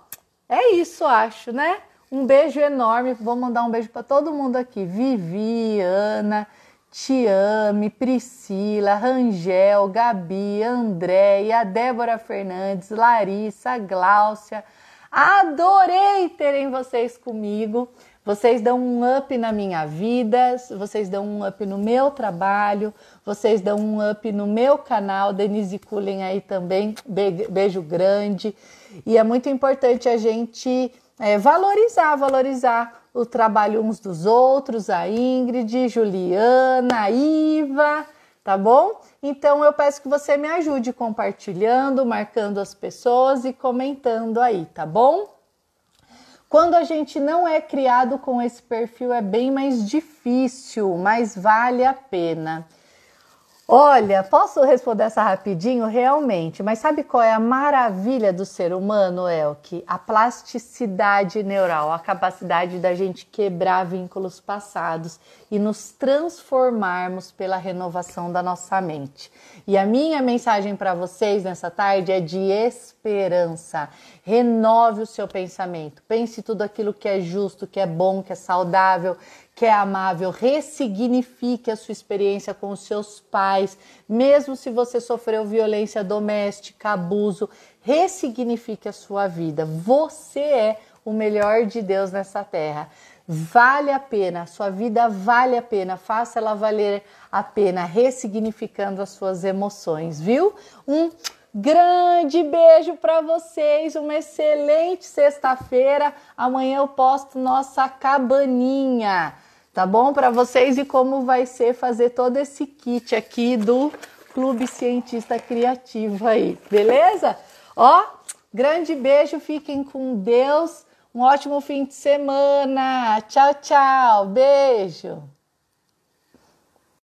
é isso, acho, né? Um beijo enorme, vou mandar um beijo para todo mundo aqui. Vivi, Ana, Tiame, Priscila, Rangel, Gabi, Andréia, Débora Fernandes, Larissa, Gláucia. Adorei terem vocês comigo. Vocês dão um up na minha vida, vocês dão um up no meu trabalho, vocês dão um up no meu canal. Denise Cullen aí também, beijo grande. E é muito importante a gente valorizar o trabalho uns dos outros, a Ingrid, Juliana, a Iva, tá bom? Então eu peço que você me ajude compartilhando, marcando as pessoas e comentando aí, tá bom? Quando a gente não é criado com esse perfil é bem mais difícil, mas vale a pena. Olha, posso responder essa rapidinho? Realmente, mas sabe qual é a maravilha do ser humano, Elke? A plasticidade neural, a capacidade da gente quebrar vínculos passados e nos transformarmos pela renovação da nossa mente. E a minha mensagem para vocês nessa tarde é de esperança. Renove o seu pensamento, pense tudo aquilo que é justo, que é bom, que é saudável, que é amável, ressignifique a sua experiência com os seus pais, mesmo se você sofreu violência doméstica, abuso, ressignifique a sua vida. Você é o melhor de Deus nessa terra. Vale a pena, sua vida vale a pena, faça ela valer a pena, ressignificando as suas emoções, viu? Um grande beijo para vocês, uma excelente sexta-feira. Amanhã eu posto nossa cabaninha, tá bom? Para vocês e como vai ser fazer todo esse kit aqui do Clube Cientista Criativo aí, beleza? Ó, grande beijo, fiquem com Deus, um ótimo fim de semana. Tchau, tchau, beijo.